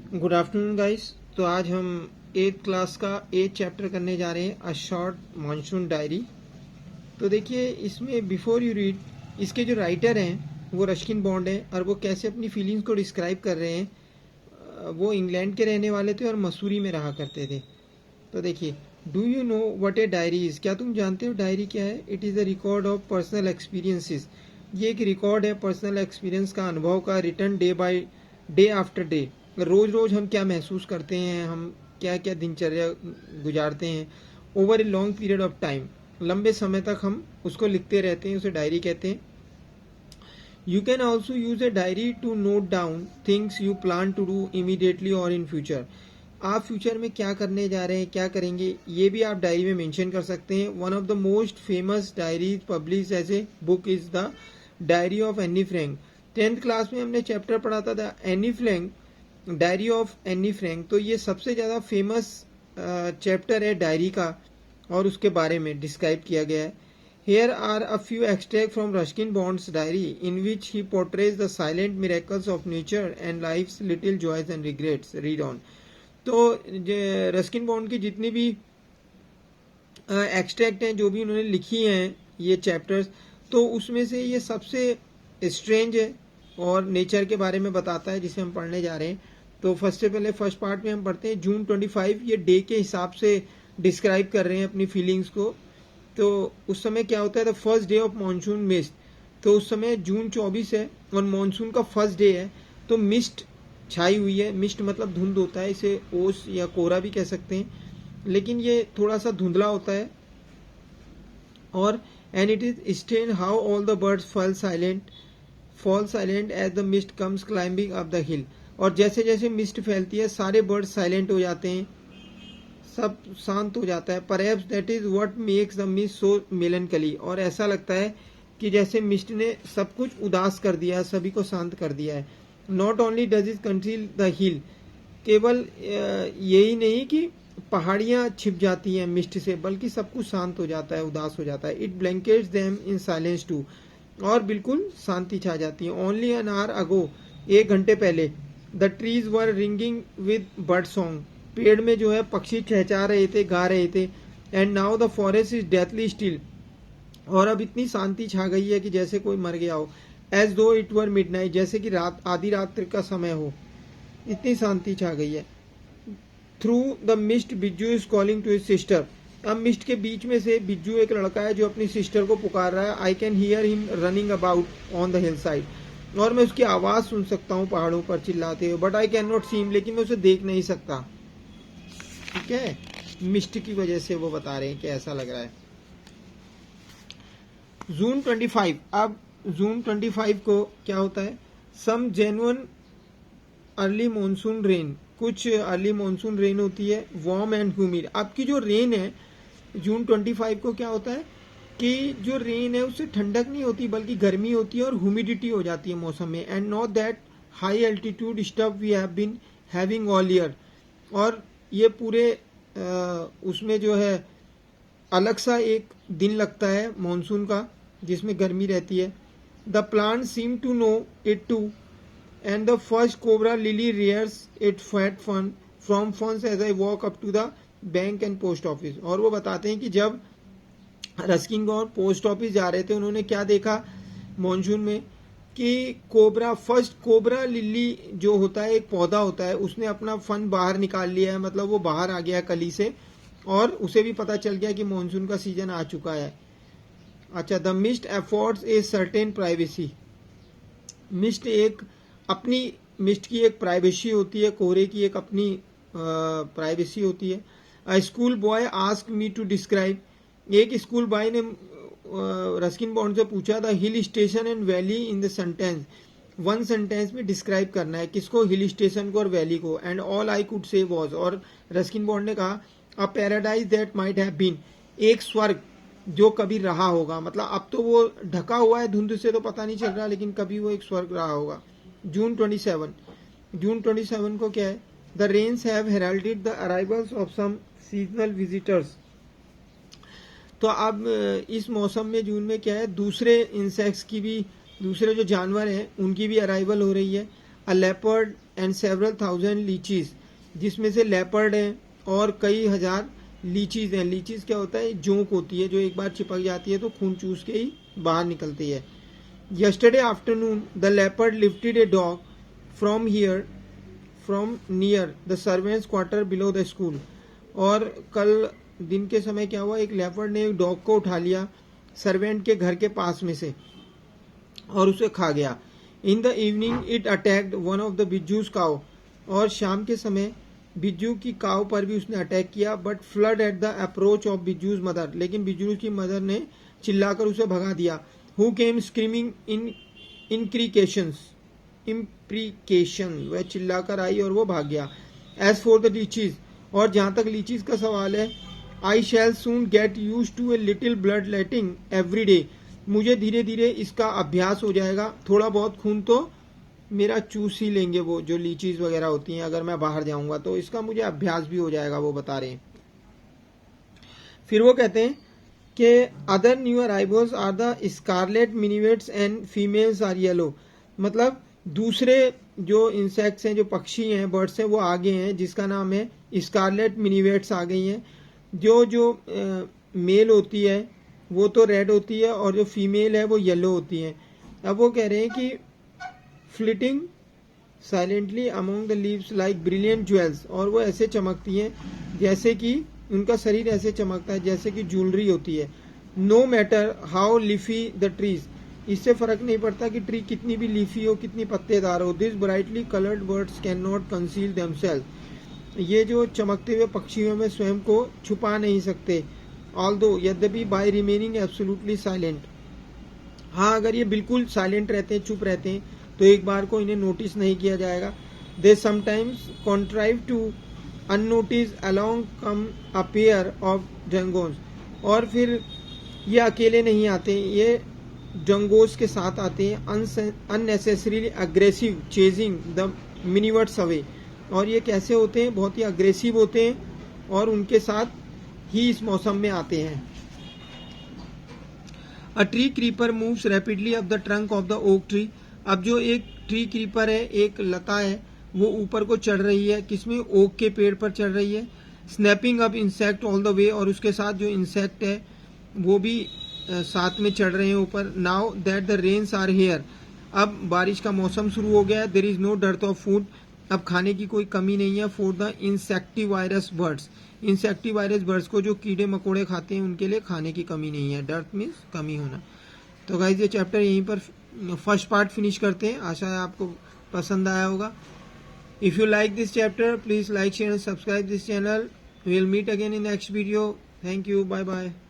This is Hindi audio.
Good afternoon guys. तो आज हम 8th क्लास का 8th चैप्टर करने जा रहे हैं, अ शॉर्ट मानसून डायरी। तो देखिए, इसमें बिफोर यू रीड, इसके जो राइटर हैं वो रस्किन बॉन्ड हैं और वो कैसे अपनी फीलिंग्स को डिस्क्राइब कर रहे हैं। वो इंग्लैंड के रहने वाले थे और मसूरी में रहा करते थे। तो देखिए, do you know what a diary is? क्या तुम जानते हो डायरी क्या है? It is a record of personal experiences. ये एक रिकॉर्ड है पर्सनल एक्सपीरियंस का, अनुभव का, written day by day after day. रोज़ रोज़ हम क्या महसूस करते हैं, हम क्या क्या दिनचर्या गुजारते हैं, over a long period of time, लंबे समय तक हम उसको लिखते रहते हैं, उसे डायरी कहते हैं। You can also use a diary to note down things you plan to do immediately or in future. आप फ्यूचर में क्या करने जा रहे हैं, क्या करेंगे, ये भी आप डायरी में मेंशन कर सकते हैं। One of the most famous diaries publish as a book is the diary of Anne Frank. 10th class में हमने चैप्टर पढ़ा था the Anne Frank, diary of Anne Frank. तो ये सबसे ज़्यादा फेमस चैप्टर है डायरी का और उसके बारे में डिस्क्राइब किया गया है। Here are a few extracts from Ruskin Bond's diary in which he portrays the silent miracles of nature and life's little joys and regrets. Read on. तो रस्किन बॉन्ड की जितनी भी एक्सट्रैक्ट हैं, जो भी उन्होंने लिखी हैं ये चैप्टर्स, तो उसमें से ये सबसे स्ट्रेंज है और नेचर के बारे में बताता है, जिसे हम पढ़ने जा रहे हैं। तो फर्स्ट पार्ट में हम पढ़ते हैं जून 25। ये डे के हिसाब से डिस्क्राइब कर रहे हैं अपनी फीलिंग्स को। तो उस समय क्या होता है, the first day of monsoon mist. तो उस समय जून 24 है और मानसून का फर्स्ट डे है। तो मिस्ट छाई हुई है। मिस्ट मतलब धुंध होता है, इसे ओस या कोहरा भी कह सकते हैं, लेकिन ये थोड़ा सा धुंधला होता है। और and it is strange how all the birds fall silent as the mist comes climbing up the hill. और जैसे जैसे मिस्ट फैलती है सारे बर्ड्स साइलेंट हो जाते हैं, सब शांत हो जाता है। Perhaps that is what makes the mist सो मेलनकली। और ऐसा लगता है कि जैसे मिस्ट ने सब कुछ उदास कर दिया है, सभी को शांत कर दिया है। Not only does it conceal the हिल, केवल यही नहीं कि पहाड़ियां छिप जाती हैं मिस्ट से, बल्कि सब कुछ शांत हो जाता है, उदास हो जाता है। It blankets them in silence too, और बिल्कुल शांति छा जाती है। ओनली एन आवर अगो, 1 घंटे पहले, the trees were ringing with bird song, पेड़ में जो है पक्षी चहचा रहे थे, गा रहे थे। And now the forest is deathly still, और अब इतनी शांति छा गई है कि जैसे कोई मर गया हो। एज दो इट वर मिडनाइट, जैसे कि रात, आधी रात्रि का समय हो, इतनी शांति छा गई है। Through the mist Bijju is calling to his sister. अब मिस्ट के बीच में से बिज्जू एक लड़का है जो अपनी सिस्टर को पुकार रहा है। I can hear him running about on the hill side, और मैं उसकी आवाज सुन सकता हूँ पहाड़ों पर चिल्लाते हुए। But I can not see him, लेकिन मैं उसे देख नहीं सकता। ठीक है, मिस्ट की वजह से वो बता रहे हैं कि ऐसा लग रहा है। जून 25। अब जून 25 को क्या होता है, सम जेन्युइन अर्ली मानसून रेन, कुछ अर्ली मानसून रेन होती है, वार्म एंड ह्यूमिड। अब की जो रेन है जून 25 को क्या होता है कि जो रेन है उससे ठंडक नहीं होती बल्कि गर्मी होती है और ह्यूमिडिटी हो जाती है मौसम में। And not that high altitude stuff we have been having all year, और ये पूरे उसमें जो है अलग सा एक दिन लगता है मानसून का जिसमें गर्मी रहती है। The plant seem to know it too, and the first cobra lily rears it fat फन from ferns as I walk up to the bank and post office. और वो बताते हैं कि जब रस्किन और पोस्ट ऑफिस जा रहे थे, उन्होंने क्या देखा मानसून में कि कोबरा, फर्स्ट कोबरा लिली जो होता है, एक पौधा होता है, उसने अपना फन बाहर निकाल लिया है, मतलब वो बाहर आ गया कली से, और उसे भी पता चल गया कि मानसून का सीजन आ चुका है। अच्छा, the mist affords a certain privacy. Mist एक अपनी, मिस्ट की एक प्राइवेसी होती है, कोहरे की एक अपनी प्राइवेसी होती है। A school boy ask me to describe, एक स्कूल बॉय ने रस्किन बॉन्ड से पूछा the hill station and valley in the sentence, 1 sentence में डिस्क्राइब करना है, किसको, हिल स्टेशन को और वैली को। And all I could say was, और रस्किन बॉन्ड ने कहा a paradise that might have been, एक स्वर्ग जो कभी रहा होगा। मतलब अब तो वो ढका हुआ है धुंध से तो पता नहीं चल रहा, लेकिन कभी वो एक स्वर्ग रहा होगा। जून 27 को क्या है, the rains have heralded the arrivals of some seasonal visitors. तो अब इस मौसम में जून में क्या है, दूसरे इंसेक्ट्स की भी, दूसरे जो जानवर हैं उनकी भी अराइवल हो रही है। अ लेपर्ड एंड सेवरल थाउजेंड लीचीज, जिसमें से लेपर्ड हैं और कई हजार लीचीज हैं। लीचीज क्या होता है, जोंक होती है जो एक बार चिपक जाती है तो खून चूस के ही बाहर निकलती है। Yesterday afternoon the leopard lifted a dog from near the servants quarter below the school. और कल दिन के समय क्या हुआ, एक लेपर्ड ने एक डॉग को उठा लिया सर्वेंट के घर के पास में से और उसे खा गया। In the evening it attacked one of the Bijju's cow, और शाम के समय बिज्जू की काव पर भी उसने अटैक किया। But fled at the approach of Bijju's mother, लेकिन बिज्जू की मदर ने चिल्लाकर उसे भगा दिया। हु केम स्क्रीमिंग इन इम्प्रीकेशन, वह चिल्लाकर आई और वो भाग गया। एज फॉर द लीचीज, और जहां तक लीचीज का सवाल है, I shall soon get used to a little blood letting every day, मुझे धीरे धीरे इसका अभ्यास हो जाएगा, थोड़ा बहुत खून तो मेरा चूस ही लेंगे वो जो लीचीज वगैरह होती हैं अगर मैं बाहर जाऊंगा, तो इसका मुझे अभ्यास भी हो जाएगा, वो बता रहे हैं। फिर वो कहते हैं कि other new arrivals are the scarlet minivets and females are yellow, मतलब दूसरे जो इंसेक्ट्स हैं, जो पक्षी हैं, बर्ड्स हैं, वो आगे हैं, जिसका नाम है स्कारलेट मिनीवेट्स आ गई हैं। जो मेल होती है वो तो रेड होती है और जो फीमेल है वो येलो होती है। अब वो कह रहे हैं कि flitting silently among the leaves like brilliant jewels, और वो ऐसे चमकती हैं जैसे कि उनका शरीर ऐसे चमकता है जैसे कि ज्वेलरी होती है। No matter how leafy the trees, इससे फर्क नहीं पड़ता कि ट्री कितनी भी लीफी हो, कितनी पत्तेदार हो। This brightly coloured birds can not conceal themself, ये जो चमकते हुए पक्षियों में स्वयं को छुपा नहीं सकते। ऑल्दो, यद्यपि बाय रिमेनिंग एब्सोल्युटली साइलेंट, हाँ अगर ये बिल्कुल साइलेंट रहते हैं, चुप रहते हैं, तो एक बार को इन्हें नोटिस नहीं किया जाएगा। They sometimes contrive to unnoticed along come a pair of jangos, और फिर ये अकेले नहीं आते, ये जंगोस के साथ आते हैं। Unnecessarily aggressive chasing the mynah birds away, और ये कैसे होते हैं, बहुत ही अग्रेसिव होते हैं और उनके साथ ही इस मौसम में आते हैं। A tree creeper moves rapidly up the trunk of the oak tree, अब जो एक ट्री क्रीपर है, एक लता है, वो ऊपर को चढ़ रही है, किसमें, ओक के पेड़ पर चढ़ रही है। Snapping up insect all the way, और उसके साथ जो इंसेक्ट है वो भी साथ में चढ़ रहे हैं ऊपर। Now that the rains are here, अब बारिश का मौसम शुरू हो गया है। There is no dearth of food, अब खाने की कोई कमी नहीं है। For the insectivorous birds, insectivorous birds को जो कीड़े मकोड़े खाते हैं उनके लिए खाने की कमी नहीं है। डर्थ मीन्स कमी होना। तो गाइस ये चैप्टर यहीं पर फर्स्ट पार्ट फिनिश करते हैं। आशा है आपको पसंद आया होगा। If you like this chapter please like share and subscribe this channel. We will meet again in next video. Thank you, bye bye.